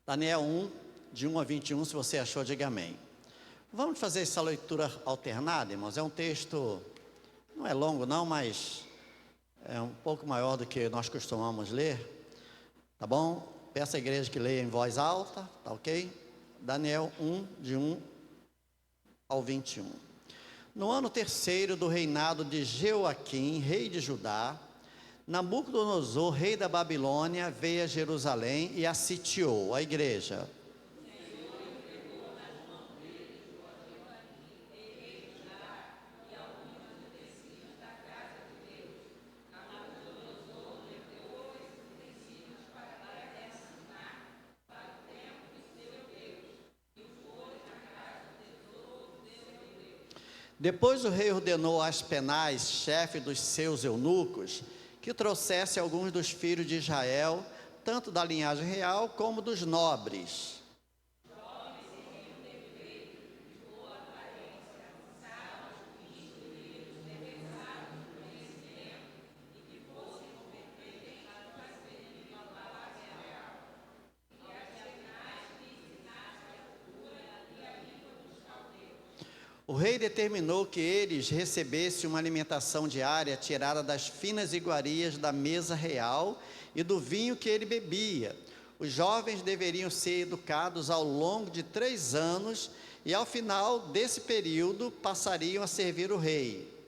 Daniel 1, de 1 a 21, se você achou, diga amém. Vamos fazer essa leitura alternada, irmãos. É um texto, não é longo não, mas é um pouco maior do que nós costumamos ler, tá bom? Peço à igreja que leia em voz alta, tá ok? Daniel 1, de 1 ao 21. No ano terceiro do reinado de Jeoaquim, rei de Judá, Nabucodonosor, rei da Babilônia, veio a Jerusalém e a sitiou. A igreja. Depois o rei ordenou a Aspenaz, chefe dos seus eunucos, que trouxesse alguns dos filhos de Israel, tanto da linhagem real como dos nobres. O rei determinou que eles recebessem uma alimentação diária tirada das finas iguarias da mesa real e do vinho que ele bebia. Os jovens deveriam ser educados ao longo de 3 anos e, ao final desse período, passariam a servir o rei.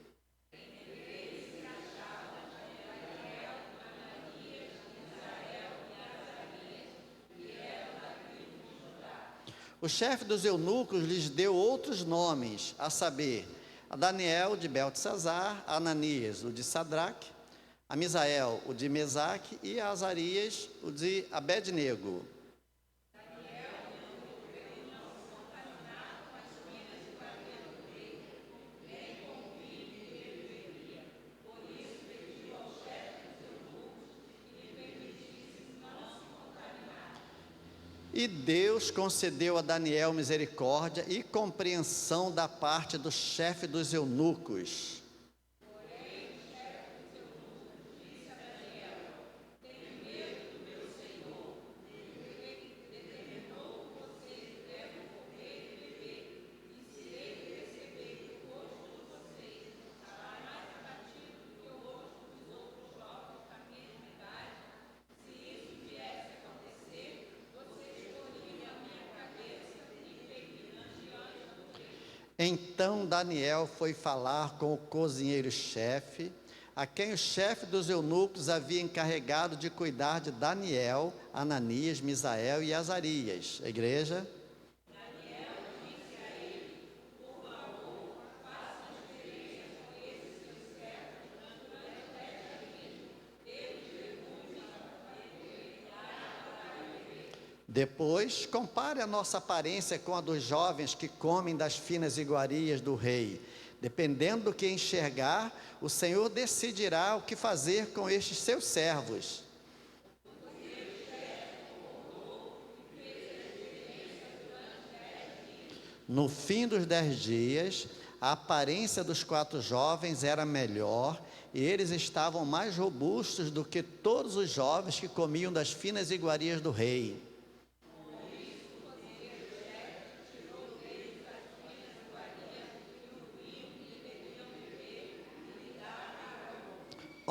O chefe dos eunucos lhes deu outros nomes, a saber, a Daniel, de Beltesazar, a Ananias, o de Sadraque, a Misael, o de Mesaque, e a Azarias, o de Abednego. E Deus concedeu a Daniel misericórdia e compreensão da parte do chefe dos eunucos. Então Daniel foi falar com o cozinheiro-chefe, a quem o chefe dos eunucos havia encarregado de cuidar de Daniel, Ananias, Misael e Azarias. A igreja. Depois, compare a nossa aparência com a dos jovens que comem das finas iguarias do rei. Dependendo do que enxergar, o Senhor decidirá o que fazer com estes seus servos. No fim dos 10 dias, a aparência dos 4 jovens era melhor e eles estavam mais robustos do que todos os jovens que comiam das finas iguarias do rei.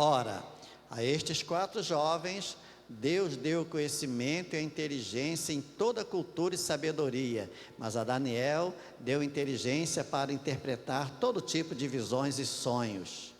Ora, a estes 4 jovens, Deus deu conhecimento e a inteligência em toda cultura e sabedoria, mas a Daniel deu inteligência para interpretar todo tipo de visões e sonhos.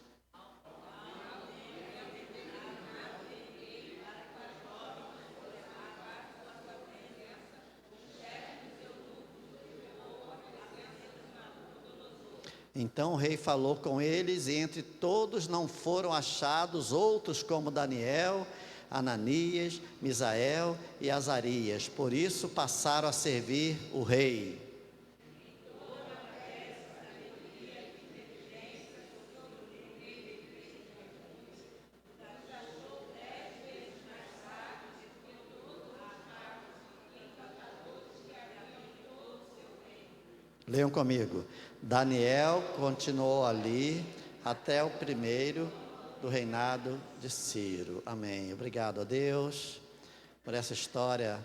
Então o rei falou com eles, e entre todos não foram achados outros como Daniel, Ananias, Misael e Azarias. Por isso passaram a servir o rei. Leiam comigo. Daniel continuou ali até o primeiro do reinado de Ciro. Amém. Obrigado a Deus por essa história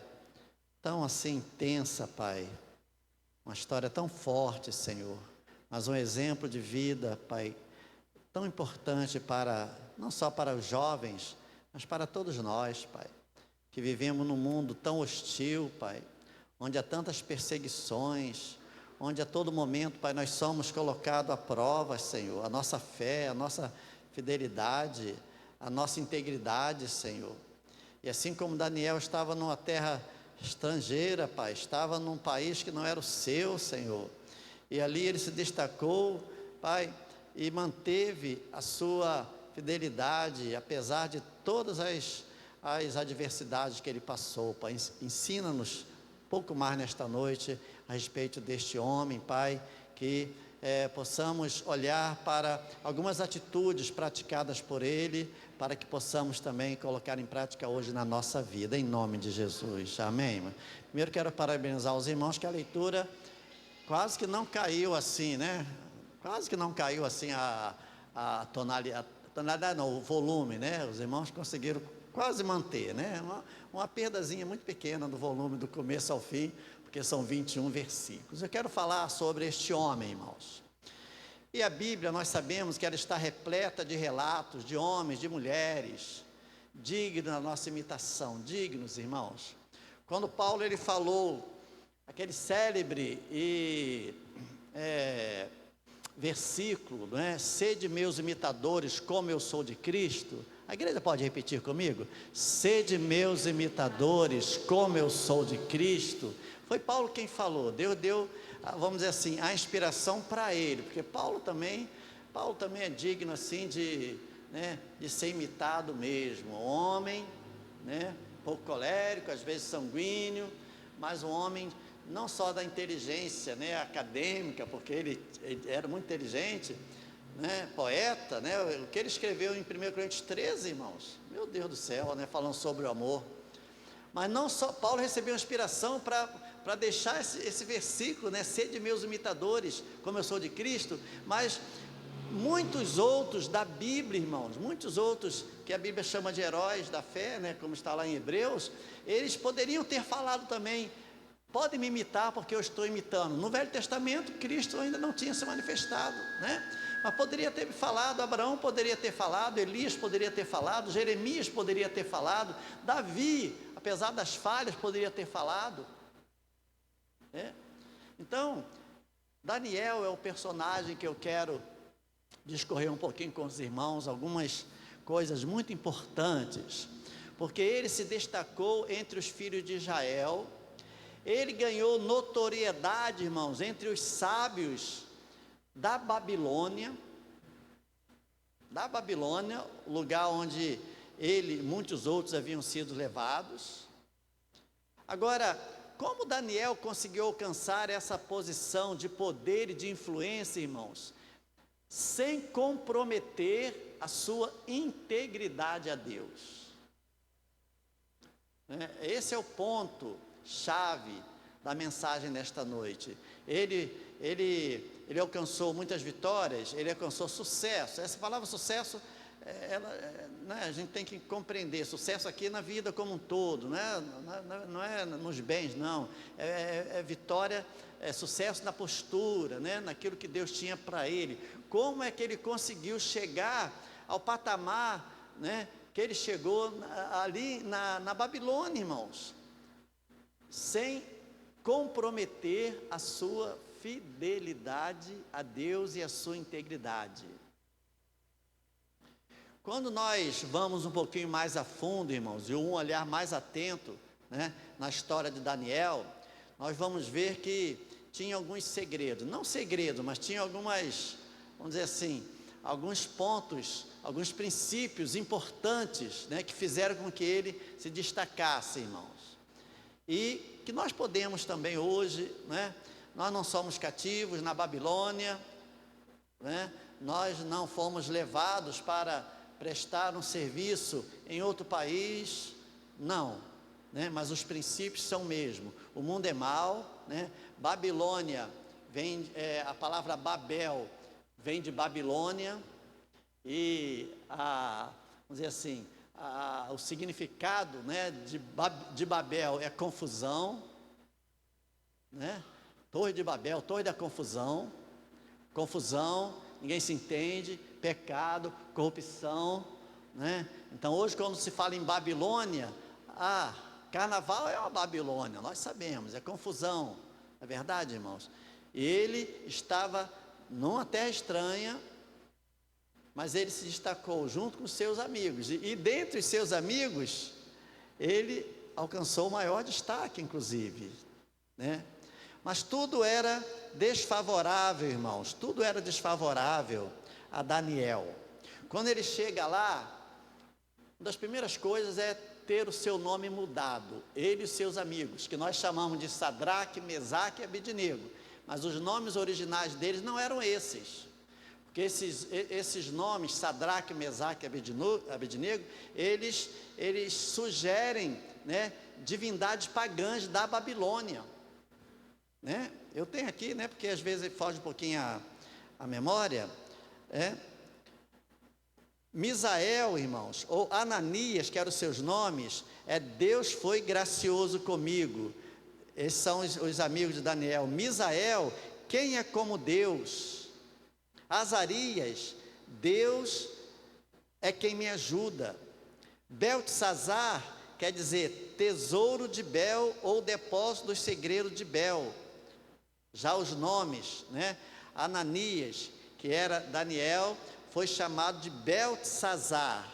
tão assim intensa, Pai, uma história tão forte, Senhor, mas um exemplo de vida, Pai, tão importante para, não só para os jovens, mas para todos nós, Pai, que vivemos num mundo tão hostil, Pai, onde há tantas perseguições, onde a todo momento, Pai, nós somos colocados à prova, Senhor, a nossa fé, a nossa fidelidade, a nossa integridade, Senhor. E assim como Daniel estava numa terra estrangeira, Pai, estava num país que não era o seu, Senhor, e ali ele se destacou, Pai, e manteve a sua fidelidade, apesar de todas as adversidades que ele passou, Pai. Ensina-nos um pouco mais nesta noite a respeito deste homem, Pai, que possamos olhar para algumas atitudes praticadas por ele, para que possamos também colocar em prática hoje na nossa vida, em nome de Jesus, amém? Primeiro quero parabenizar os irmãos, que a leitura quase que não caiu assim, né? Quase que não caiu assim a tonalidade, não, o volume, né? Os irmãos conseguiram quase manter, né? Uma perdazinha muito pequena do volume do começo ao fim, porque são 21 versículos. Eu quero falar sobre este homem, irmãos. E a Bíblia, nós sabemos que ela está repleta de relatos de homens, de mulheres, dignos da nossa imitação, dignos, irmãos. Quando Paulo ele falou aquele célebre versículo, não é? Sede meus imitadores, como eu sou de Cristo. A igreja pode repetir comigo? Sede meus imitadores, como eu sou de Cristo. Foi Paulo quem falou. Deus deu, vamos dizer assim, a inspiração para ele, porque Paulo também é digno assim de ser imitado mesmo. Homem, né? Pouco colérico, às vezes sanguíneo, mas um homem não só da inteligência, né, acadêmica, porque ele era muito inteligente, né, poeta, né, o que ele escreveu em 1 Coríntios 13, irmãos, meu Deus do céu, né, falando sobre o amor. Mas não só, Paulo recebeu inspiração para deixar esse versículo, né, sede meus imitadores, como eu sou de Cristo, mas muitos outros da Bíblia, irmãos, muitos outros que a Bíblia chama de heróis da fé, né, como está lá em Hebreus, eles poderiam ter falado também, podem me imitar porque eu estou imitando. No Velho Testamento, Cristo ainda não tinha se manifestado, né? Mas poderia ter falado, Abraão poderia ter falado, Elias poderia ter falado, Jeremias poderia ter falado, Davi, apesar das falhas, poderia ter falado, né? Então, Daniel é o personagem que eu quero discorrer um pouquinho com os irmãos, algumas coisas muito importantes, porque ele se destacou entre os filhos de Israel. Ele ganhou notoriedade, irmãos, entre os sábios da Babilônia, lugar onde ele e muitos outros haviam sido levados. Agora, como Daniel conseguiu alcançar essa posição de poder e de influência, irmãos, sem comprometer a sua integridade a Deus? Esse é o ponto chave da mensagem nesta noite. Ele alcançou muitas vitórias, ele alcançou sucesso. Essa palavra sucesso, a gente tem que compreender, sucesso aqui na vida como um todo, não é nos bens, não, é vitória, é sucesso na postura, né? Naquilo que Deus tinha para ele. Como é que ele conseguiu chegar ao patamar, né, que ele chegou ali na Babilônia, irmãos? Sem comprometer a sua fidelidade a Deus e a sua integridade. Quando nós vamos um pouquinho mais a fundo, irmãos, e um olhar mais atento, né, na história de Daniel, nós vamos ver que tinha alguns segredos, não segredos, mas tinha algumas, vamos dizer assim, alguns pontos, alguns princípios importantes, né, que fizeram com que ele se destacasse, irmãos. E que nós podemos também hoje, né? Nós não somos cativos na Babilônia, né? Nós não fomos levados para prestar um serviço em outro país, não, né? Mas os princípios são o mesmo. O mundo é mau, né? Babilônia vem, a palavra Babel vem de Babilônia, e vamos dizer assim, o significado, né, de Babel é confusão, né? Torre de Babel, torre da confusão, ninguém se entende, pecado, corrupção, né? Então hoje quando se fala em Babilônia, carnaval é uma Babilônia, nós sabemos, é confusão, é verdade, irmãos? Ele estava numa terra estranha, mas ele se destacou junto com seus amigos, e dentre os seus amigos, ele alcançou o maior destaque, inclusive, né? Mas tudo era desfavorável, irmãos, tudo era desfavorável a Daniel. Quando ele chega lá, uma das primeiras coisas é ter o seu nome mudado, ele e os seus amigos, que nós chamamos de Sadraque, Mesaque e Abednego, mas os nomes originais deles não eram esses, porque esses nomes, Sadraque, Mesaque e Abednego, eles sugerem, né, divindades pagãs da Babilônia, né? Eu tenho aqui, né, porque às vezes foge um pouquinho a memória, Misael, irmãos, ou Ananias, que eram os seus nomes, Deus foi gracioso comigo. Esses são os amigos de Daniel. Misael, quem é como Deus? Azarias, Deus é quem me ajuda. Beltesazar, quer dizer, tesouro de Bel, ou depósito dos segredos de Bel. Já os nomes, né? Ananias, que era Daniel, foi chamado de Beltesazar,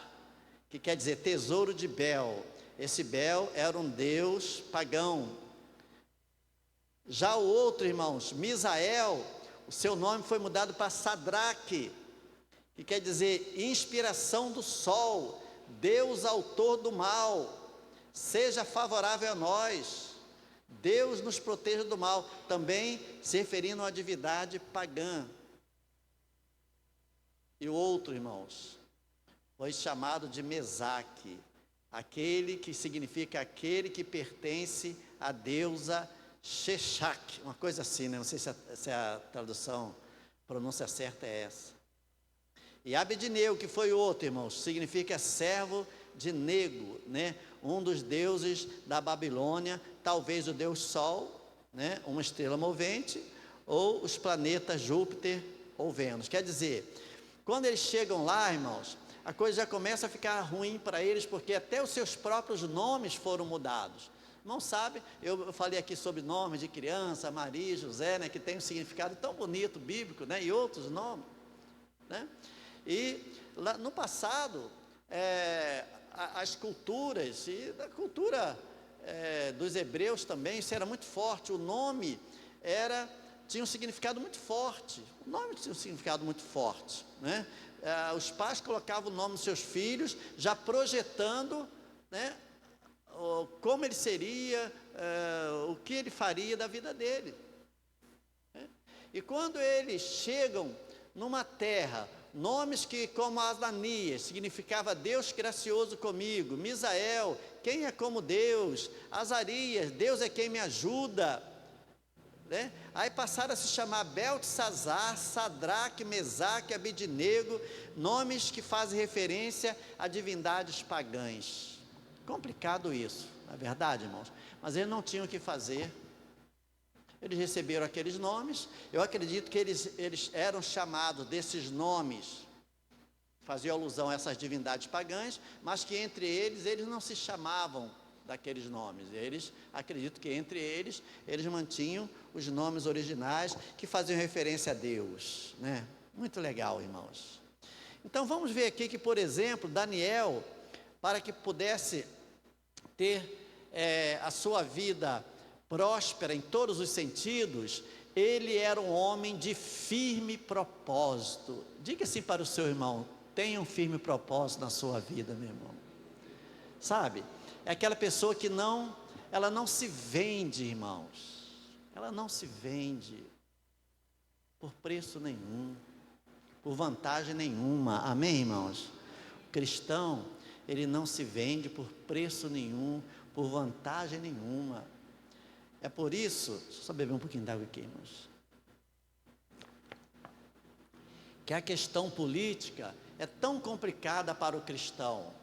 que quer dizer tesouro de Bel. Esse Bel era um deus pagão. Já o outro, irmãos, Misael, o seu nome foi mudado para Sadraque, que quer dizer inspiração do sol, Deus autor do mal, seja favorável a nós, Deus nos proteja do mal, também se referindo a uma divindade pagã. E o outro, irmãos, foi chamado de Mesaque, aquele que significa aquele que pertence à deusa Sheshak, uma coisa assim, né? Não sei se a tradução, a pronúncia certa é essa. E Abednego, que foi outro, irmãos, significa servo de Nego, né? Um dos deuses da Babilônia, talvez o deus Sol, né? Uma estrela movente, ou os planetas Júpiter ou Vênus. Quer dizer, quando eles chegam lá, irmãos, a coisa já começa a ficar ruim para eles, porque até os seus próprios nomes foram mudados. Não sabe, eu falei aqui sobre nomes de criança, Maria, José, né, que tem um significado tão bonito, bíblico, né, e outros nomes, né? E lá no passado, as culturas, e da cultura dos hebreus também, isso era muito forte, o nome tinha um significado muito forte, o nome tinha um significado muito forte, né? Os pais colocavam o nome dos seus filhos, já projetando, né, como ele seria, o que ele faria da vida dele, né? E quando eles chegam numa terra, nomes que como Ananias, significava Deus gracioso comigo, Misael, quem é como Deus, Azarias, Deus é quem me ajuda, né? Aí passaram a se chamar Beltesazar, Sadraque, Mesaque, Abednego, nomes que fazem referência a divindades pagãs. Complicado isso, não é verdade, irmãos? Mas eles não tinham o que fazer. Eles receberam aqueles nomes. Eu acredito que eles eram chamados desses nomes, faziam alusão a essas divindades pagãs, mas que entre eles não se chamavam daqueles nomes. Acredito que entre eles mantinham os nomes originais que faziam referência a Deus, né? Muito legal, irmãos. Então vamos ver aqui que, por exemplo, Daniel, para que pudesse ter a sua vida próspera em todos os sentidos, ele era um homem de firme propósito. Diga assim para o seu irmão: tenha um firme propósito na sua vida, meu irmão. Sabe, é aquela pessoa que ela não se vende, irmãos, ela não se vende por preço nenhum, por vantagem nenhuma, amém, irmãos? O cristão, ele não se vende por preço nenhum, por vantagem nenhuma. É por isso, deixa eu só beber um pouquinho d'água aqui, irmãos, que a questão política é tão complicada para o cristão.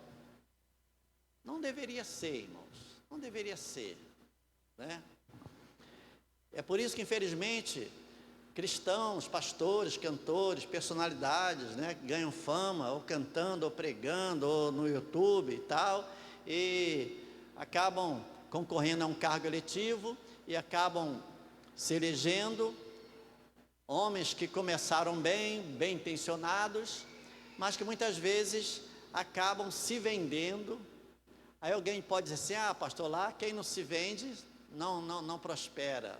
Não deveria ser, irmãos, não deveria ser, né? É por isso que, infelizmente, cristãos, pastores, cantores, personalidades, né, ganham fama, ou cantando, ou pregando, ou no YouTube e tal, e acabam concorrendo a um cargo eletivo, e acabam se elegendo, homens que começaram bem, bem intencionados, mas que muitas vezes acabam se vendendo. Aí alguém pode dizer assim: ah, pastor, lá quem não se vende não prospera.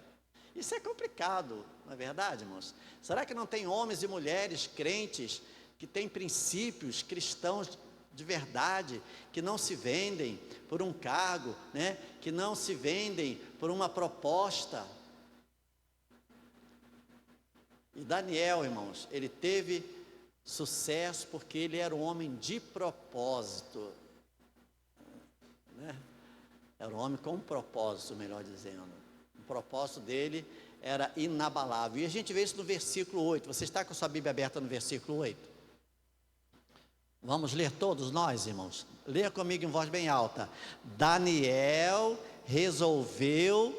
Isso é complicado, não é verdade, irmãos? Será que não tem homens e mulheres crentes que têm princípios cristãos de verdade, que não se vendem por um cargo, né? Que não se vendem por uma proposta? E Daniel, irmãos, ele teve sucesso porque ele era um homem de propósito, né? Era um homem com um propósito, melhor dizendo. O propósito dele era inabalável. E a gente vê isso no versículo 8. Você está com a sua Bíblia aberta no versículo 8? Vamos ler todos nós, irmãos? Leia comigo em voz bem alta. Daniel resolveu,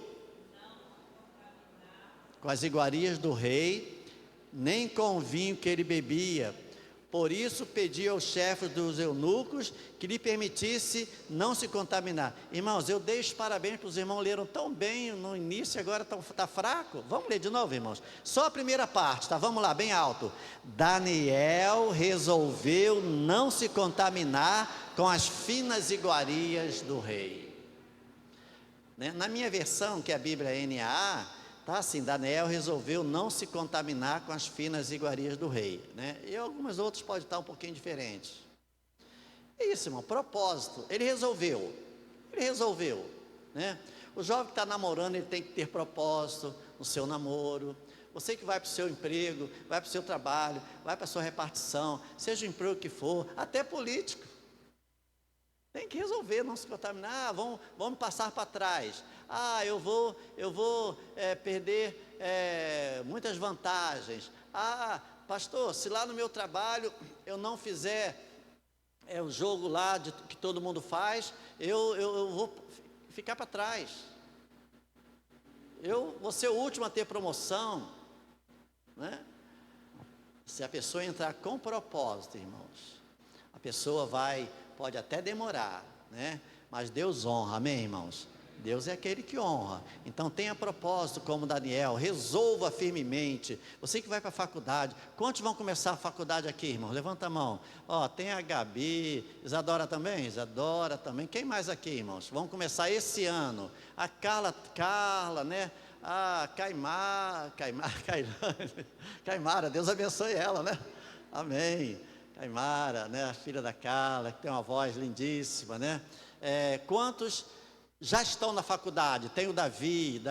com as iguarias do rei, nem com o vinho que ele bebia. Por isso pediu aos chefes dos eunucos que lhe permitisse não se contaminar. Irmãos, eu dei os parabéns para os irmãos, leram tão bem no início, agora está fraco. Vamos ler de novo, irmãos? Só a primeira parte, tá? Vamos lá, bem alto. Daniel resolveu não se contaminar com as finas iguarias do rei. Né? Na minha versão, que é a Bíblia NAA, tá assim: Daniel resolveu não se contaminar com as finas iguarias do rei, né? E algumas outras podem estar um pouquinho diferentes. É isso, irmão, propósito. Ele resolveu, né? O jovem que está namorando, ele tem que ter propósito no seu namoro. Você que vai para o seu emprego, vai para o seu trabalho, vai para a sua repartição, seja o emprego que for, até político, tem que resolver não se contaminar. Ah, vamos passar para trás. Ah, eu vou perder muitas vantagens. Ah, pastor, se lá no meu trabalho eu não fizer o jogo lá que todo mundo faz, eu vou ficar para trás. Eu vou ser o último a ter promoção, né? Se a pessoa entrar com propósito, irmãos, a pessoa pode até demorar, né? Mas Deus honra, amém, irmãos? Deus é aquele que honra. Então tenha propósito como Daniel, resolva firmemente. Você que vai para a faculdade, quantos vão começar a faculdade aqui, irmão? Levanta a mão. Ó, tem a Gabi, Isadora também? Isadora também. Quem mais aqui, irmãos? Vamos começar esse ano. A Carla, né? A Caimara, Deus abençoe ela, né? Amém. Caimara, né? A filha da Carla, que tem uma voz lindíssima, né? Quantos já estão na faculdade? Tem o Davi,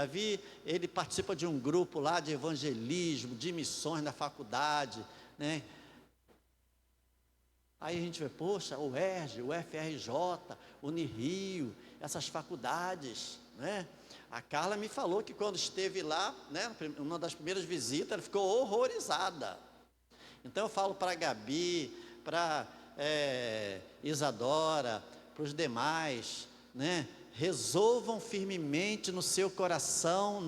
ele participa de um grupo lá de evangelismo, de missões na faculdade, né? Aí a gente vê, poxa, o ERJ, o FRJ, Unirio, essas faculdades, né? A Carla me falou que quando esteve lá, né, uma das primeiras visitas, ela ficou horrorizada. Então eu falo para a Gabi, para Isadora, para os demais, né? Resolvam firmemente no seu coração,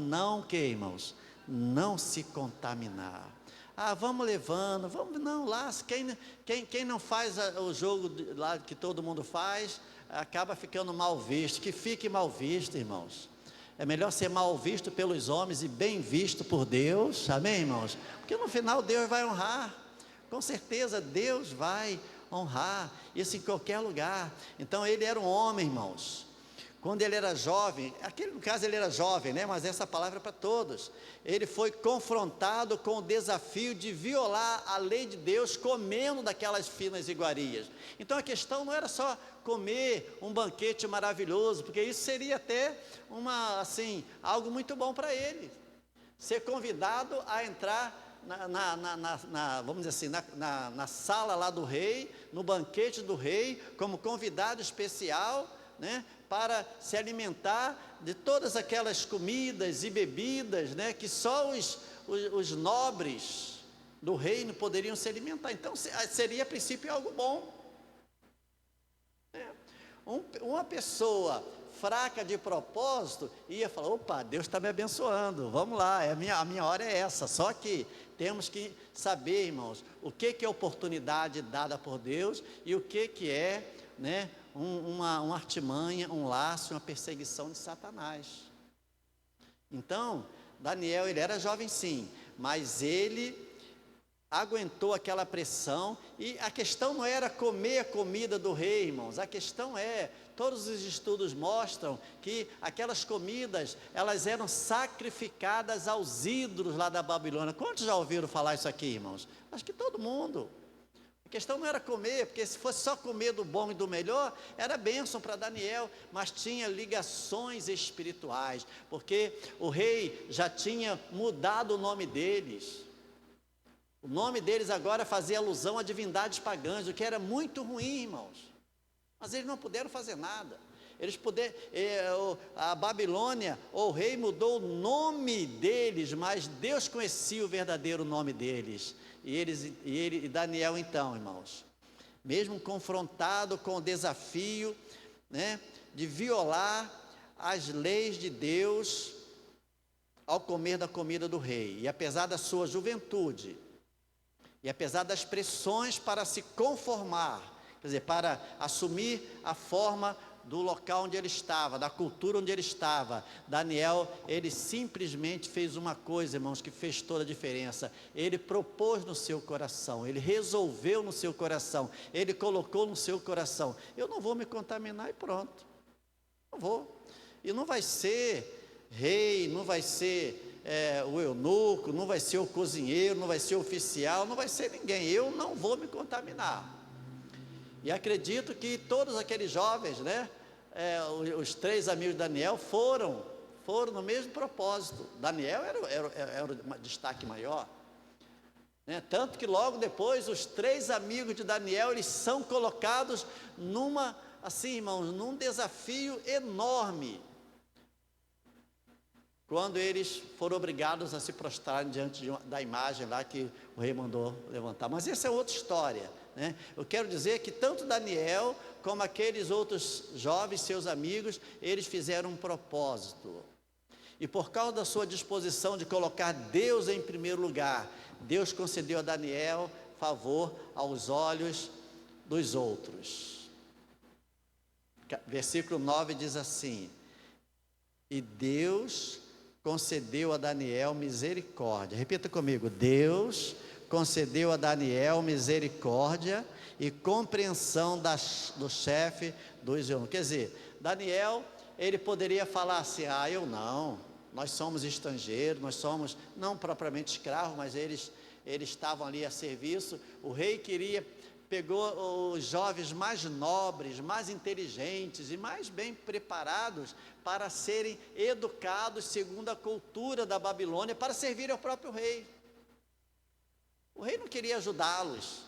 irmãos, não se contaminar. Ah, vamos levando, não, lá, quem não faz o jogo lá que todo mundo faz, acaba ficando mal visto. Que fique mal visto, irmãos. É melhor ser mal visto pelos homens e bem visto por Deus, amém, irmãos? Porque no final Deus vai honrar, com certeza Deus vai honrar, isso em qualquer lugar. Então ele era um homem, irmãos. Quando ele era jovem, no caso ele era jovem, né? Mas essa palavra é para todos. Ele foi confrontado com o desafio de violar a lei de Deus, comendo daquelas finas iguarias. Então a questão não era só comer um banquete maravilhoso, porque isso seria até algo muito bom para ele. Ser convidado a entrar vamos dizer assim, na sala lá do rei, no banquete do rei, como convidado especial, né? Para se alimentar de todas aquelas comidas e bebidas, né, que só os nobres do reino poderiam se alimentar. Então seria a princípio algo bom. Uma pessoa fraca de propósito, ia falar, opa, Deus está me abençoando, vamos lá, a minha hora é essa. Só que temos que saber, irmãos, o que é oportunidade dada por Deus e o que é, né, uma artimanha, um laço, uma perseguição de Satanás. Então, Daniel, ele era jovem sim, mas ele aguentou aquela pressão, e a questão não era comer a comida do rei, irmãos, a questão todos os estudos mostram que aquelas comidas, elas eram sacrificadas aos ídolos lá da Babilônia. Quantos já ouviram falar isso aqui, irmãos? Acho que todo mundo. A questão não era comer, porque se fosse só comer do bom e do melhor, era bênção para Daniel, mas tinha ligações espirituais, porque o rei já tinha mudado o nome deles. O nome deles agora fazia alusão a divindades pagãs, o que era muito ruim, irmãos. Mas eles não puderam fazer nada. A Babilônia, o rei mudou o nome deles, mas Deus conhecia o verdadeiro nome deles. E Daniel então, irmãos, mesmo confrontado com o desafio, né, de violar as leis de Deus ao comer da comida do rei, e apesar da sua juventude, e apesar das pressões para se conformar, quer dizer, para assumir a forma do local onde ele estava, da cultura onde ele estava, Daniel, ele simplesmente fez uma coisa, irmãos, que fez toda a diferença. Ele propôs no seu coração, ele resolveu no seu coração, ele colocou no seu coração: eu não vou me contaminar e pronto, não vou. E não vai ser rei, não vai ser o eunuco, não vai ser o cozinheiro, não vai ser o oficial, não vai ser ninguém, eu não vou me contaminar. E acredito que todos aqueles jovens, né, os 3 amigos de Daniel foram no mesmo propósito. Daniel era o destaque maior, né? Tanto que logo depois os 3 amigos de Daniel, eles são colocados assim, irmãos, num desafio enorme, quando eles foram obrigados a se prostrar diante da imagem lá que o rei mandou levantar. Mas essa é outra história, né? Eu quero dizer que tanto Daniel como aqueles outros jovens, seus amigos, eles fizeram um propósito. E por causa da sua disposição de colocar Deus em primeiro lugar, Deus concedeu a Daniel favor aos olhos dos outros. Versículo 9 diz assim: e Deus concedeu a Daniel misericórdia. Repita comigo: Deus concedeu a Daniel misericórdia e compreensão do chefe dos eunucos. Quer dizer, Daniel, ele poderia falar assim: eu não, nós somos estrangeiros, nós somos não propriamente escravos, mas eles estavam ali a serviço. O rei pegou os jovens mais nobres, mais inteligentes e mais bem preparados para serem educados segundo a cultura da Babilônia, para servir ao próprio rei. O rei não queria ajudá-los,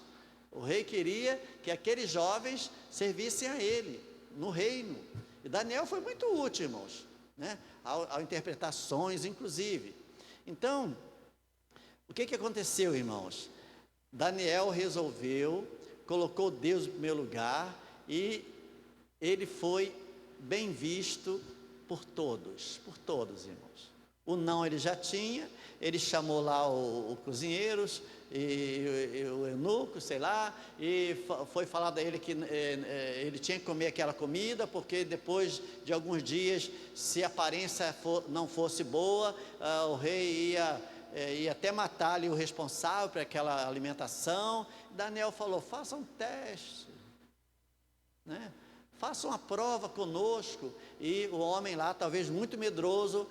o rei queria que aqueles jovens servissem a ele, no reino. E Daniel foi muito útil, irmãos, né? Ao interpretar sonhos, inclusive. Então, o que aconteceu, irmãos? Daniel colocou Deus em primeiro lugar, e ele foi bem visto por todos, irmãos. O não ele já tinha, ele chamou lá o cozinheiros, e o eunuco, sei lá, e foi falado a ele que ele tinha que comer aquela comida, porque depois de alguns dias, se a aparência não fosse boa, o rei ia até matar ali o responsável por aquela alimentação. Daniel falou: faça um teste, né? Faça uma prova conosco. E o homem lá, talvez muito medroso,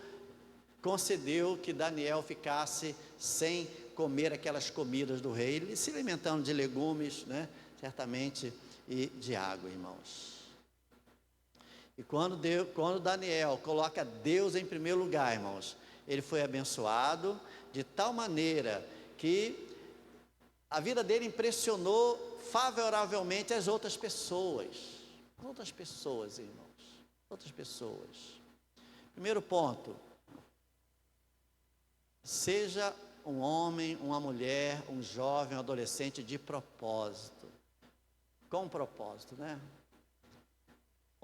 concedeu que Daniel ficasse sem comer aquelas comidas do rei, ele se alimentando de legumes, né, certamente, e de água, irmãos. E quando Daniel coloca Deus em primeiro lugar, irmãos, ele foi abençoado de tal maneira que a vida dele impressionou favoravelmente as outras pessoas. Irmãos, outras pessoas. Primeiro ponto: seja um homem, uma mulher, um jovem, um adolescente de propósito. Com propósito, né?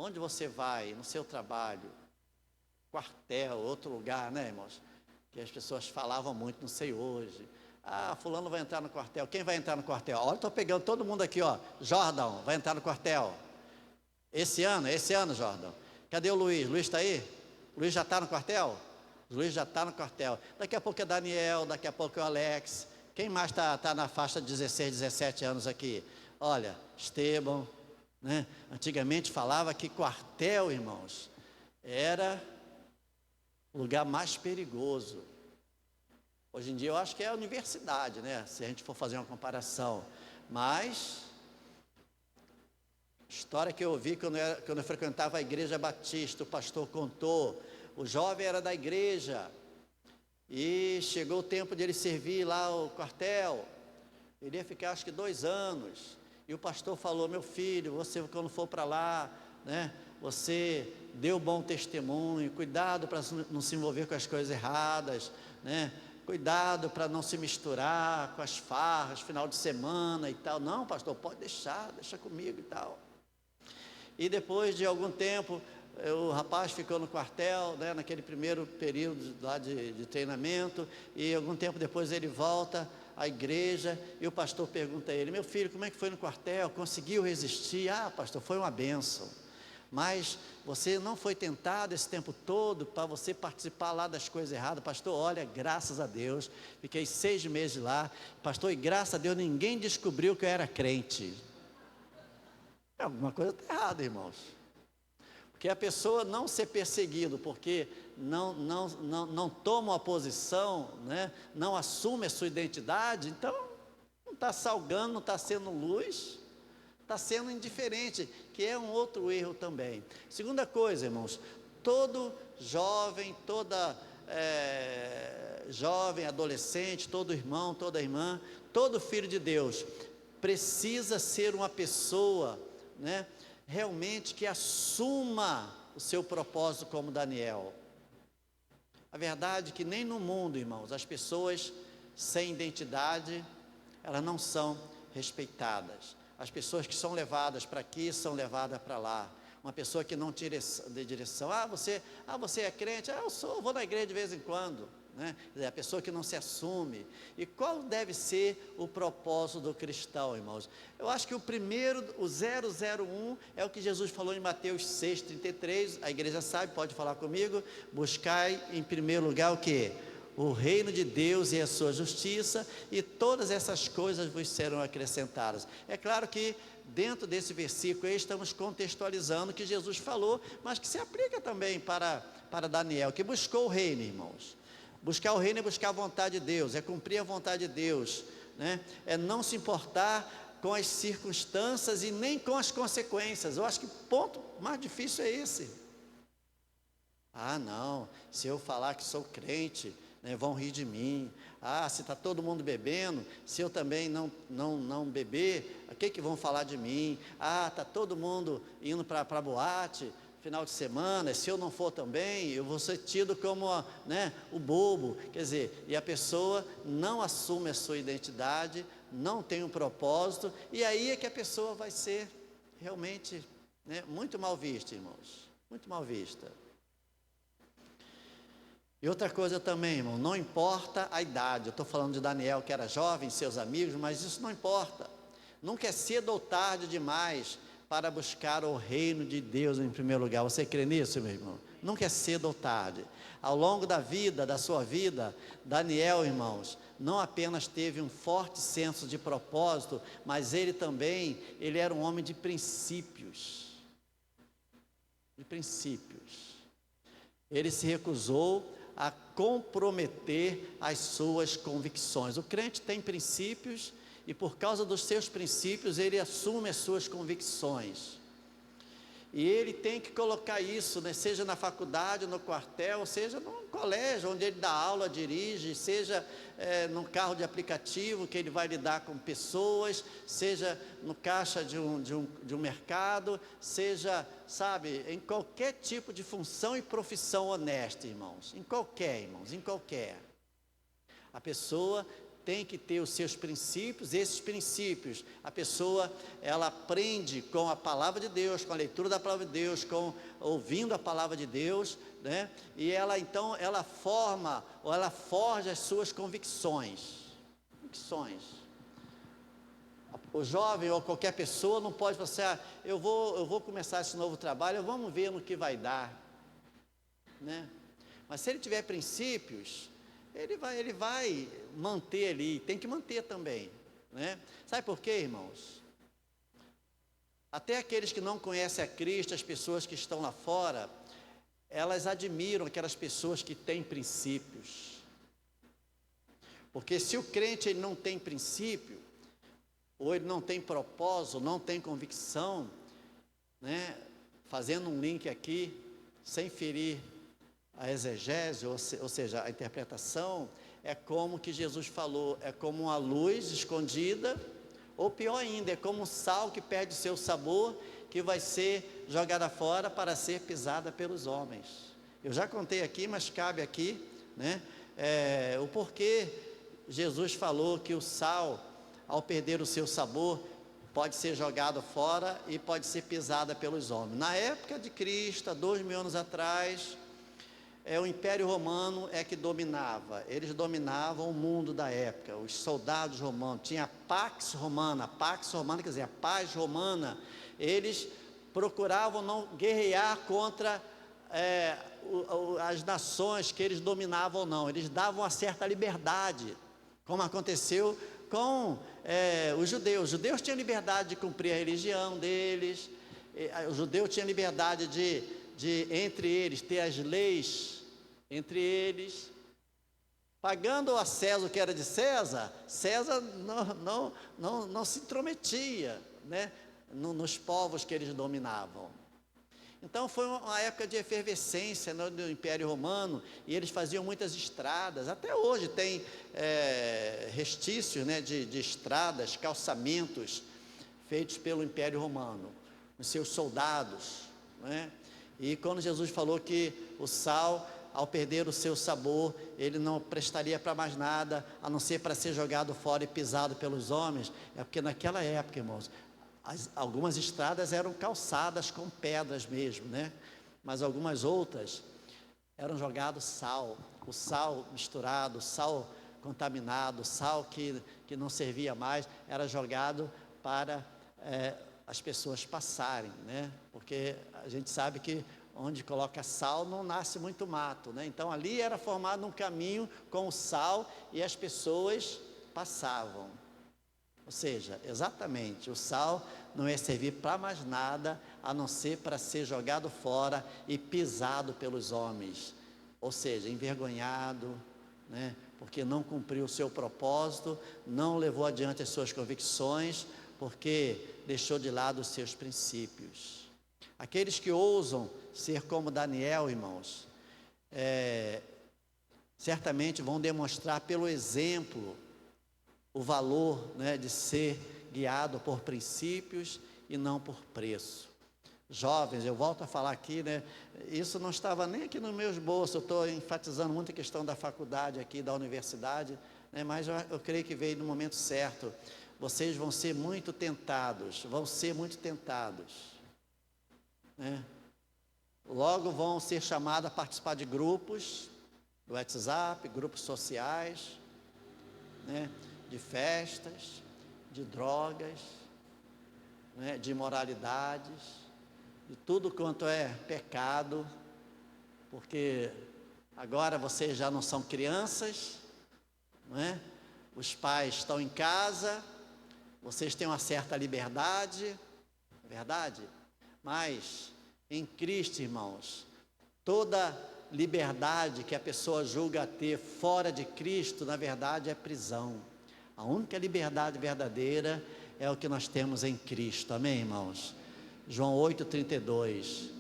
Onde você vai, no seu trabalho, quartel, outro lugar, né, irmãos? Que as pessoas falavam muito, não sei hoje. Ah, fulano vai entrar no quartel. Quem vai entrar no quartel? Olha, estou pegando todo mundo aqui, ó. Jordão, vai entrar no quartel. Esse ano, Jordão. Cadê o Luiz? Luiz está aí? Luiz já está no quartel? Luiz já está no quartel. Daqui a pouco é Daniel, daqui a pouco é o Alex. Quem mais está na faixa de 16, 17 anos aqui? Olha, Estevão, né? Antigamente falava que quartel, irmãos, era o lugar mais perigoso. Hoje em dia eu acho que é a universidade, né? Se a gente for fazer uma comparação. Mas, história que eu ouvi quando eu frequentava a igreja batista, o pastor contou, o jovem era da igreja, e chegou o tempo de ele servir lá o quartel, ele ia ficar acho que 2 anos, e o pastor falou: meu filho, você quando for para lá, né, você deu bom testemunho, cuidado para não se envolver com as coisas erradas, né, cuidado para não se misturar com as farras, final de semana e tal. Não, pastor, pode deixar, deixa comigo e tal. E depois de algum tempo, o rapaz ficou no quartel, né, naquele primeiro período lá de treinamento, e algum tempo depois ele volta à igreja, e o pastor pergunta a ele: meu filho, como é que foi no quartel? Conseguiu resistir? Ah, pastor, foi uma bênção. Mas você não foi tentado esse tempo todo para você participar lá das coisas erradas? Pastor, olha, graças a Deus, fiquei 6 meses lá, pastor, e graças a Deus ninguém descobriu que eu era crente. Alguma coisa está errada, irmãos. Porque a pessoa não ser perseguido porque não toma uma posição, né, não assume a sua identidade, então não está salgando, não está sendo luz, está sendo indiferente, que é um outro erro também. Segunda coisa, irmãos, todo jovem, jovem, adolescente, todo irmão, toda irmã, todo filho de Deus, precisa ser uma pessoa, né, realmente que assuma o seu propósito como Daniel. A verdade é que nem no mundo, irmãos, as pessoas sem identidade, elas não são respeitadas. As pessoas que são levadas para aqui, são levadas para lá. Uma pessoa que não tira de direção: você é crente? Eu vou na igreja de vez em quando, né? A pessoa que não se assume. E qual deve ser o propósito do cristão, irmãos? Eu acho que o primeiro, o 001, é o que Jesus falou em Mateus 6,33, a igreja sabe, pode falar comigo: buscai em primeiro lugar o quê? O reino de Deus e a sua justiça, e todas essas coisas vos serão acrescentadas. É claro que dentro desse versículo aí estamos contextualizando o que Jesus falou, mas que se aplica também para Daniel, que buscou o reino, irmãos. Buscar o reino é buscar a vontade de Deus, é cumprir a vontade de Deus, né? É não se importar com as circunstâncias e nem com as consequências. Eu acho que o ponto mais difícil é esse. Ah, não, se eu falar que sou crente, né, vão rir de mim. Ah, se está todo mundo bebendo, se eu também não beber, o que vão falar de mim? Ah, está todo mundo indo para a boate final de semana, se eu não for também, eu vou ser tido como, né, o bobo. Quer dizer, e a pessoa não assume a sua identidade, não tem um propósito, e aí é que a pessoa vai ser realmente, né, muito mal vista, irmãos, muito mal vista. E outra coisa também, irmão, não importa a idade. Eu estou falando de Daniel, que era jovem, seus amigos, mas isso não importa. Nunca é cedo ou tarde demais para buscar o reino de Deus em primeiro lugar. Você crê nisso, meu irmão? Nunca é cedo ou tarde. Ao longo da vida, da sua vida, Daniel, irmãos, não apenas teve um forte senso de propósito, mas ele era um homem de princípios. De princípios. Ele se recusou a comprometer as suas convicções. O crente tem princípios e por causa dos seus princípios ele assume as suas convicções. E ele tem que colocar isso, né, seja na faculdade, no quartel, seja no colégio, onde ele dá aula, dirige, seja num carro de aplicativo que ele vai lidar com pessoas, seja no caixa de um mercado, seja, sabe, em qualquer tipo de função e profissão honesta, irmãos. Em qualquer. A pessoa tem que ter os seus princípios. Esses princípios, a pessoa, ela aprende com a palavra de Deus, com a leitura da palavra de Deus, com ouvindo a palavra de Deus, né? E ela, então, ela forma, ou ela forja as suas convicções. O jovem ou qualquer pessoa não pode falar assim, eu vou começar esse novo trabalho, vamos ver no que vai dar, né? Mas se ele tiver princípios, ele vai manter ali, tem que manter também, né? Sabe por quê, irmãos? Até aqueles que não conhecem a Cristo, as pessoas que estão lá fora, elas admiram aquelas pessoas que têm princípios. Porque se o crente ele não tem princípio, ou ele não tem propósito, não tem convicção, né? Fazendo um link aqui, sem ferir a exegese, ou seja, a interpretação, é como que Jesus falou, é como uma luz escondida, ou pior ainda, é como um sal que perde seu sabor, que vai ser jogada fora para ser pisada pelos homens. Eu já contei aqui, mas cabe aqui, né? O porquê Jesus falou que o sal, ao perder o seu sabor, pode ser jogado fora e pode ser pisada pelos homens. Na época de Cristo, há 2000 anos atrás, o Império Romano é que dominava, eles dominavam o mundo da época, os soldados romanos, tinha a Pax Romana, quer dizer, a paz romana, eles procuravam não guerrear contra as nações que eles dominavam, não, eles davam uma certa liberdade, como aconteceu com os judeus tinham liberdade de cumprir a religião deles, os judeus tinham liberdade de entre eles, ter as leis entre eles, pagando a César o que era de César, César não se intrometia, né, nos povos que eles dominavam. Então foi uma época de efervescência no Império Romano, e eles faziam muitas estradas, até hoje tem restícios, né, de estradas, calçamentos, feitos pelo Império Romano, os seus soldados, né? E quando Jesus falou que o sal, ao perder o seu sabor, ele não prestaria para mais nada, a não ser para ser jogado fora e pisado pelos homens, é porque naquela época, irmãos, algumas estradas eram calçadas com pedras mesmo, né? Mas algumas outras eram jogados sal, o sal misturado, sal contaminado, sal que não servia mais, era jogado para as pessoas passarem, né? Porque a gente sabe que onde coloca sal não nasce muito mato, né? Então ali era formado um caminho com o sal e as pessoas passavam. Ou seja, exatamente, o sal não ia servir para mais nada, a não ser para ser jogado fora e pisado pelos homens. Ou seja, envergonhado, né? Porque não cumpriu o seu propósito, não levou adiante as suas convicções, porque deixou de lado os seus princípios. Aqueles que ousam ser como Daniel, irmãos, certamente vão demonstrar pelo exemplo o valor, né, de ser guiado por princípios e não por preço. Jovens, eu volto a falar aqui, né, isso não estava nem aqui nos meus bolsos, eu estou enfatizando muito a questão da faculdade aqui, da universidade, né, mas eu creio que veio no momento certo. Vocês vão ser muito tentados, né? Logo vão ser chamados a participar de grupos do WhatsApp, grupos sociais, né? De festas, de drogas, né? De imoralidades, de tudo quanto é pecado, porque agora vocês já não são crianças, não é? Os pais estão em casa, vocês têm uma certa liberdade, é verdade? Mas em Cristo, irmãos, toda liberdade que a pessoa julga ter fora de Cristo, na verdade é prisão. A única liberdade verdadeira é o que nós temos em Cristo, amém, irmãos? João 8,32,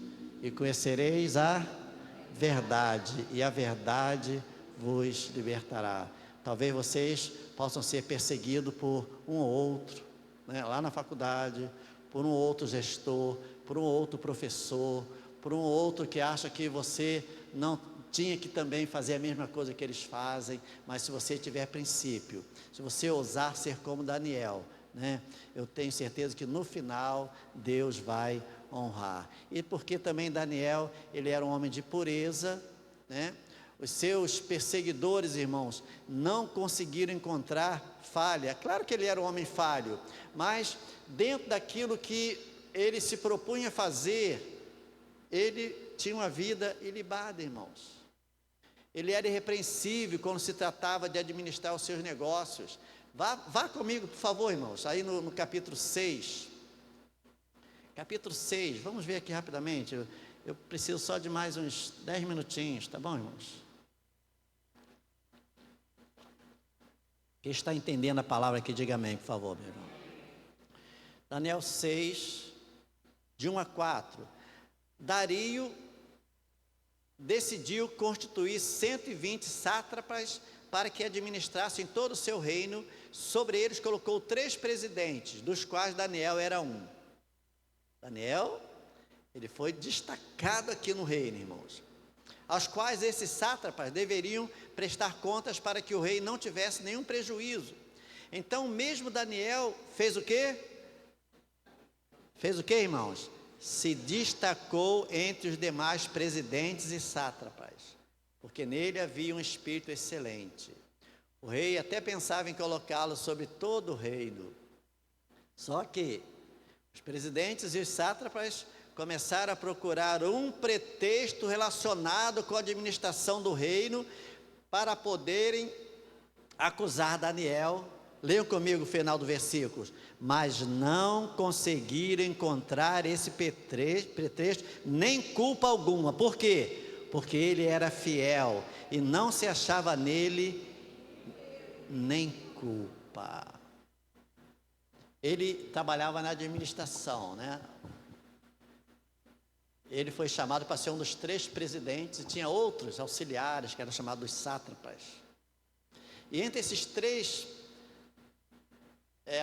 e conhecereis a verdade, e a verdade vos libertará. Talvez vocês possam ser perseguidos por um ou outro, né, lá na faculdade, por um outro gestor, por um outro professor, por um outro que acha que você não tinha que também fazer a mesma coisa que eles fazem, mas se você tiver princípio, se você ousar ser como Daniel, né, eu tenho certeza que no final Deus vai honrar. E porque também Daniel, ele era um homem de pureza, né? Os seus perseguidores, irmãos, não conseguiram encontrar falha. Claro que ele era um homem falho, mas dentro daquilo que ele se propunha fazer, ele tinha uma vida ilibada, irmãos. Ele era irrepreensível quando se tratava de administrar os seus negócios. Vá comigo, por favor, irmãos, aí no capítulo 6. Capítulo 6, vamos ver aqui rapidamente. Eu preciso só de mais uns 10 minutinhos, tá bom, irmãos? Quem está entendendo a palavra aqui, diga amém, por favor, meu irmão. Daniel 6, de 1 a 4. Dario decidiu constituir 120 sátrapas para que administrassem todo o seu reino. Sobre eles colocou 3 presidentes, dos quais Daniel era um. Daniel, ele foi destacado aqui no reino, irmãos, aos quais esses sátrapas deveriam prestar contas para que o rei não tivesse nenhum prejuízo. Então, mesmo Daniel fez o quê? Fez o quê, irmãos? Se destacou entre os demais presidentes e sátrapas, porque nele havia um espírito excelente. O rei até pensava em colocá-lo sobre todo o reino. Só que os presidentes e os sátrapas começaram a procurar um pretexto relacionado com a administração do reino para poderem acusar Daniel. Leiam comigo o final do versículo. Mas não conseguiram encontrar esse pretexto, nem culpa alguma. Por quê? Porque ele era fiel e não se achava nele nem culpa. Ele trabalhava na administração, né? Ele foi chamado para ser um dos 3 presidentes, e tinha outros auxiliares, que eram chamados sátrapas. E entre esses 3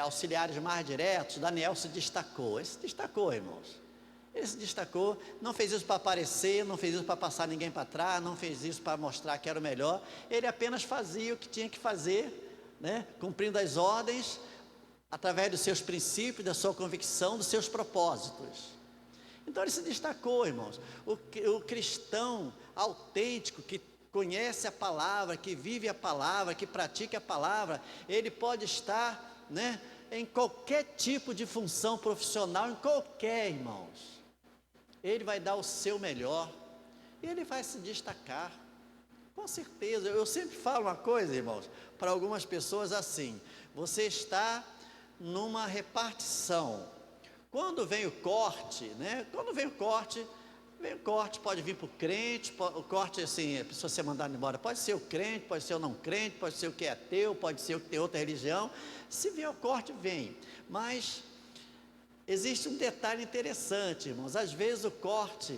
auxiliares mais diretos, Daniel se destacou. Ele se destacou, irmãos. Ele se destacou, não fez isso para aparecer, não fez isso para passar ninguém para trás, não fez isso para mostrar que era o melhor. Ele apenas fazia o que tinha que fazer, né? Cumprindo as ordens, através dos seus princípios, da sua convicção, dos seus propósitos. Então ele se destacou, irmãos. O cristão autêntico, que conhece a palavra, que vive a palavra, que pratica a palavra, ele pode estar, né, em qualquer tipo de função profissional, em qualquer, irmãos. Ele vai dar o seu melhor, e ele vai se destacar, com certeza. Eu sempre falo uma coisa, irmãos, para algumas pessoas assim: você está numa repartição. Quando vem o corte, né? Quando vem o corte, pode vir para o crente, o corte assim, a pessoa ser mandada embora, pode ser o crente, pode ser o não crente, pode ser o que é ateu, pode ser o que tem outra religião. Se vier o corte, vem. Mas existe um detalhe interessante, irmãos. Às vezes o corte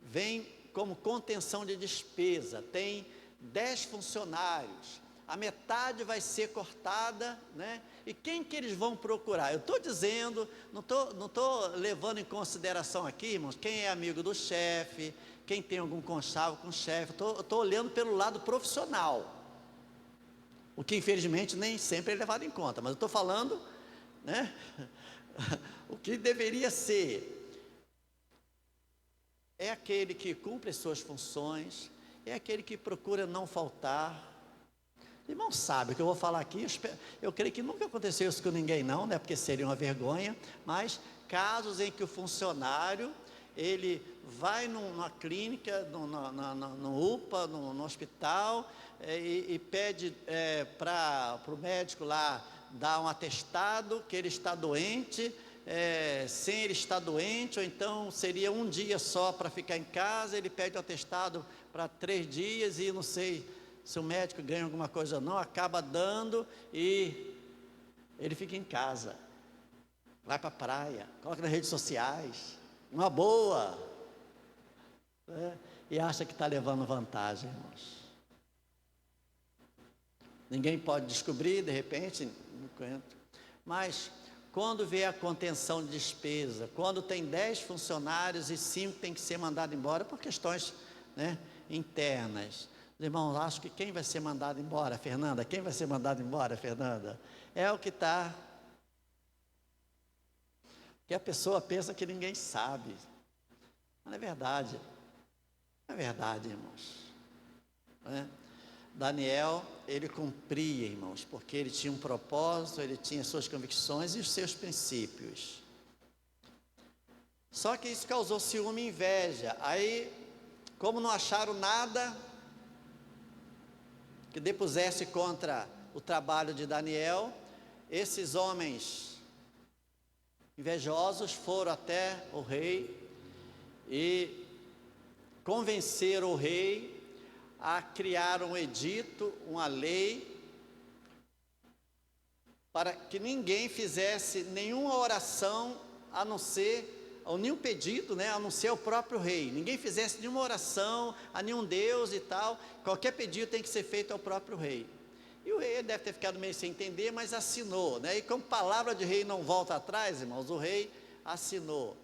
vem como contenção de despesa. Tem 10 funcionários, a metade vai ser cortada, né? E quem que eles vão procurar? Eu estou dizendo, não estou levando em consideração aqui, irmãos, quem é amigo do chefe, quem tem algum conchavo com o chefe. Estou olhando pelo lado profissional, o que infelizmente nem sempre é levado em conta, mas eu estou falando, né? O que deveria ser é aquele que cumpre as suas funções, é aquele que procura não faltar. Irmão, sabe o que eu vou falar aqui? Eu creio que nunca aconteceu isso com ninguém não, né? Porque seria uma vergonha. Mas casos em que o funcionário, ele vai numa clínica, no UPA, no hospital, e pede para o médico lá dar um atestado que ele está doente, sem ele estar doente, ou então seria um dia só para ficar em casa. Ele pede o atestado para 3 dias e não sei se o médico ganha alguma coisa ou não, acaba dando, e ele fica em casa, vai para a praia, coloca nas redes sociais, uma boa, né? E acha que está levando vantagem, irmãos. Ninguém pode descobrir, de repente, mas quando vê a contenção de despesa, quando tem 10 funcionários e 5 tem que ser mandado embora por questões, né, internas. Os irmãos, acho que quem vai ser mandado embora, Fernanda? Quem vai ser mandado embora, Fernanda? É o que está. Que a pessoa pensa que ninguém sabe. Não é verdade. Não é verdade, irmãos. Não é? Daniel, ele cumpria, irmãos, porque ele tinha um propósito, ele tinha suas convicções e os seus princípios. Só que isso causou ciúme e inveja. Aí, como não acharam nada que depusesse contra o trabalho de Daniel, esses homens invejosos foram até o rei e convenceram o rei a criar um edito, uma lei, para que ninguém fizesse nenhuma oração a não ser, ou nenhum pedido, a não ser o próprio rei. Ninguém fizesse nenhuma oração a nenhum deus e tal. Qualquer pedido tem que ser feito ao próprio rei. E o rei deve ter ficado meio sem entender, mas assinou, E como palavra de rei não volta atrás, irmãos, o rei assinou.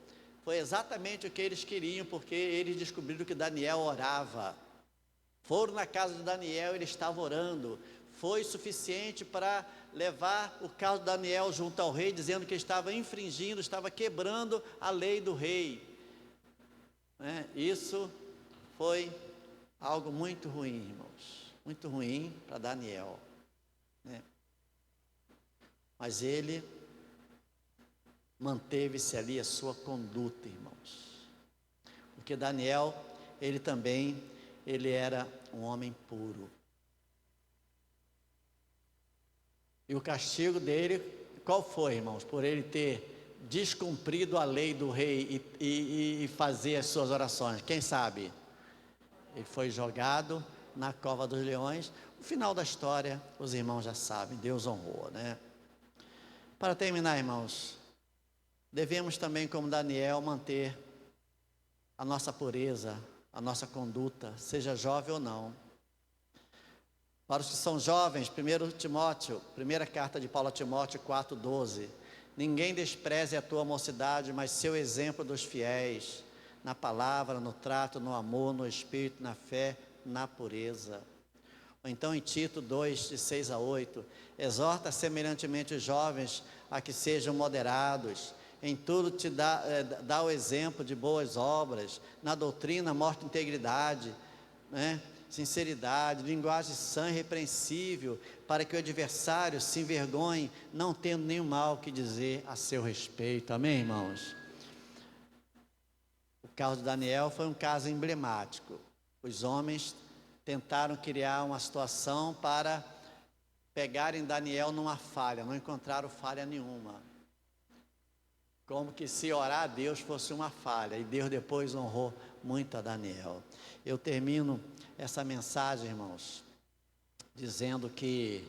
Foi exatamente o que eles queriam, porque eles descobriram que Daniel orava. Foram na casa de Daniel, ele estava orando. Foi suficiente para levar o caso de Daniel junto ao rei, dizendo que estava infringindo, estava quebrando a lei do rei. Isso foi algo muito ruim, irmãos. Muito ruim para Daniel. Mas ele manteve-se ali a sua conduta, irmãos. Porque Daniel, ele era um homem puro. E o castigo dele, qual foi, irmãos? Por ele ter descumprido a lei do rei e fazer as suas orações. Quem sabe? Ele foi jogado na cova dos leões. O final da história, os irmãos já sabem, Deus honrou, Para terminar, irmãos, devemos também, como Daniel, manter a nossa pureza, a nossa conduta, seja jovem ou não. Para os que são jovens, 1 Timóteo, primeira carta de Paulo a Timóteo 4,12. Ninguém despreze a tua mocidade, mas seu exemplo dos fiéis, na palavra, no trato, no amor, no espírito, na fé, na pureza. Ou então em Tito 2, de 6 a 8, exorta semelhantemente os jovens a que sejam moderados, em tudo te dá o exemplo de boas obras, na doutrina mostra integridade, sinceridade, linguagem sã e irrepreensível, para que o adversário se envergonhe, não tendo nenhum mal que dizer a seu respeito. Amém, irmãos? O caso de Daniel foi um caso emblemático. Os homens tentaram criar uma situação para pegarem Daniel numa falha, não encontraram falha nenhuma. Como que se orar a Deus fosse uma falha, e Deus depois honrou muito a Daniel. Eu termino essa mensagem, irmãos, dizendo que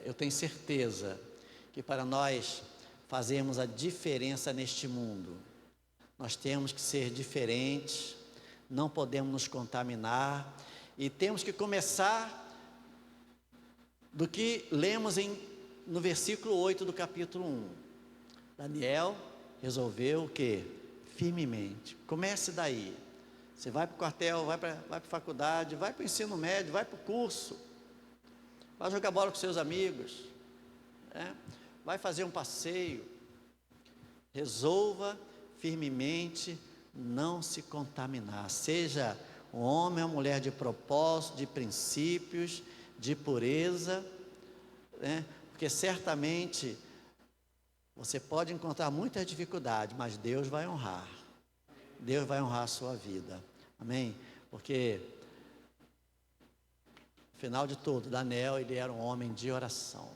eu tenho certeza que para nós fazermos a diferença neste mundo, nós temos que ser diferentes, não podemos nos contaminar, e temos que começar do que lemos no versículo 8 do capítulo 1. Daniel resolveu o quê? Firmemente. Comece daí. Você vai para o quartel, vai para a faculdade, vai para o ensino médio, vai para o curso, vai jogar bola com seus amigos, vai fazer um passeio. Resolva firmemente não se contaminar. Seja um homem ou mulher de propósito, de princípios, de pureza, porque certamente você pode encontrar muitas dificuldades, mas Deus vai honrar. Deus vai honrar a sua vida. Amém? Porque, afinal de tudo, Daniel, ele era um homem de oração.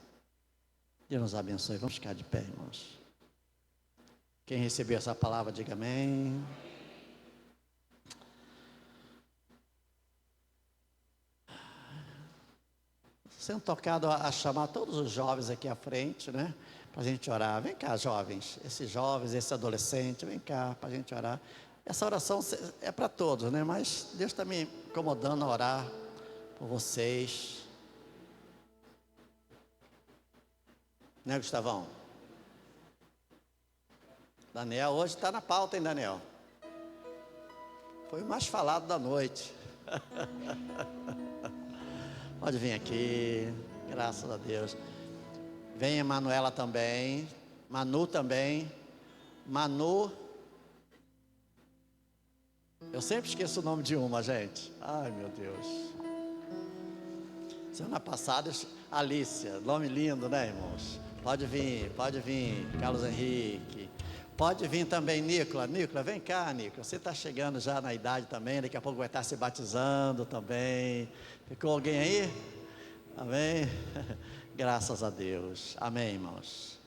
Deus nos abençoe. Vamos ficar de pé, irmãos. Quem recebeu essa palavra, diga amém. Sendo tocado a chamar todos os jovens aqui à frente, para a gente orar. Vem cá, jovens, esses jovens, esse adolescente, vem cá para a gente orar. Essa oração é para todos, mas Deus está me incomodando a orar por vocês. Gustavão? Daniel hoje está na pauta, hein, Daniel? Foi o mais falado da noite. Pode vir aqui, graças a Deus. Vem a Manuela também, Manu também. Manu, eu sempre esqueço o nome de uma, gente. Ai, meu Deus. Semana passada, Alícia, nome lindo, né, irmãos? Pode vir, Carlos Henrique. Pode vir também, Nicola. Nicola, vem cá, Nicola. Você está chegando já na idade também, daqui a pouco vai estar se batizando também. Ficou alguém aí? Amém? Graças a Deus. Amém, irmãos.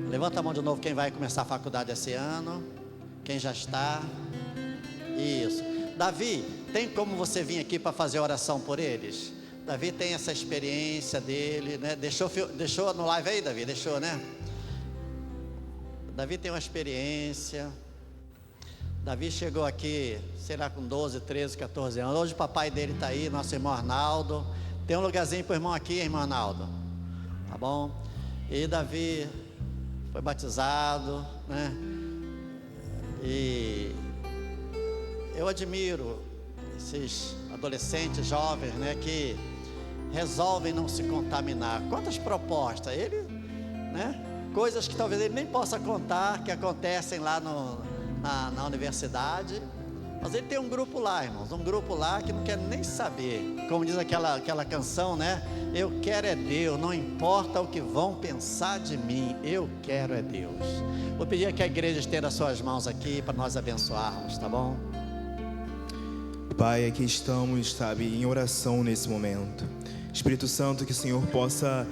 Levanta a mão de novo quem vai começar a faculdade esse ano. Quem já está. Isso. Davi, tem como você vir aqui para fazer oração por eles? Davi tem essa experiência dele, né? Deixou no live aí, Davi? Deixou, né? Davi tem uma experiência. Davi chegou aqui, sei lá, com 12, 13, 14 anos. Hoje o papai dele está aí, nosso irmão Arnaldo. Tem um lugarzinho para o irmão aqui, irmão Arnaldo. Tá bom? E Davi foi batizado, né? E eu admiro esses adolescentes, jovens, né? Que resolvem não se contaminar. Quantas propostas? Ele, né? Coisas que talvez ele nem possa contar, que acontecem lá na universidade. Mas ele tem um grupo lá, irmãos, um grupo lá que não quer nem saber. Como diz aquela canção, né? Eu quero é Deus, não importa o que vão pensar de mim, eu quero é Deus. Vou pedir que a igreja estenda as suas mãos aqui para nós abençoarmos, tá bom? Pai, aqui estamos, sabe, em oração nesse momento. Espírito Santo, que o Senhor possa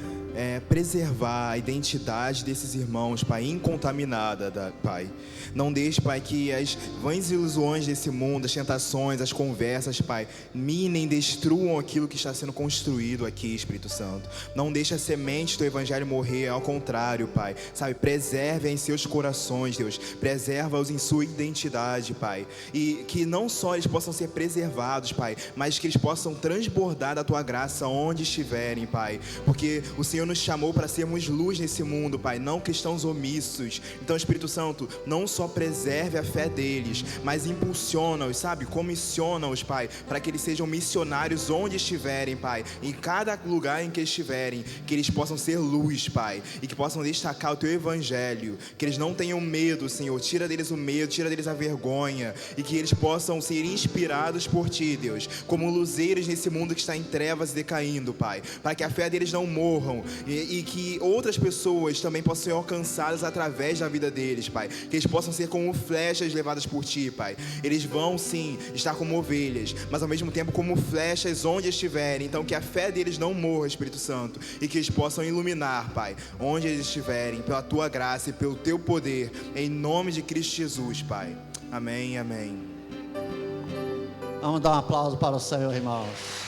preservar a identidade desses irmãos, Pai, incontaminada, Pai. Não deixe, Pai, que as vãs ilusões desse mundo, as tentações, as conversas, Pai, minem, destruam aquilo que está sendo construído aqui, Espírito Santo. Não deixe a semente do Evangelho morrer, ao contrário, Pai, sabe, preserve em seus corações, Deus, preserva-os em sua identidade, Pai, e que não só eles possam ser preservados, Pai, mas que eles possam transbordar da Tua graça onde estiverem, Pai, porque o Senhor nos chamou para sermos luz nesse mundo, Pai, não cristãos omissos. Então, Espírito Santo, não só preserve a fé deles, mas impulsiona-os, sabe, comissiona-os, Pai, para que eles sejam missionários onde estiverem, Pai, em cada lugar em que estiverem, que eles possam ser luz, Pai, e que possam destacar o Teu Evangelho, que eles não tenham medo, Senhor, tira deles o medo, tira deles a vergonha, e que eles possam ser inspirados por Ti, Deus, como luzeiros nesse mundo que está em trevas e decaindo, Pai, para que a fé deles não morram, e que outras pessoas também possam ser alcançadas através da vida deles, Pai, que eles possam ser como flechas levadas por Ti, Pai. Eles vão sim estar como ovelhas, mas ao mesmo tempo como flechas onde estiverem. Então que a fé deles não morra, Espírito Santo, e que eles possam iluminar, Pai, onde eles estiverem, pela Tua graça e pelo Teu poder, em nome de Cristo Jesus, Pai. Amém, amém. Vamos dar um aplauso para o Senhor, irmãos.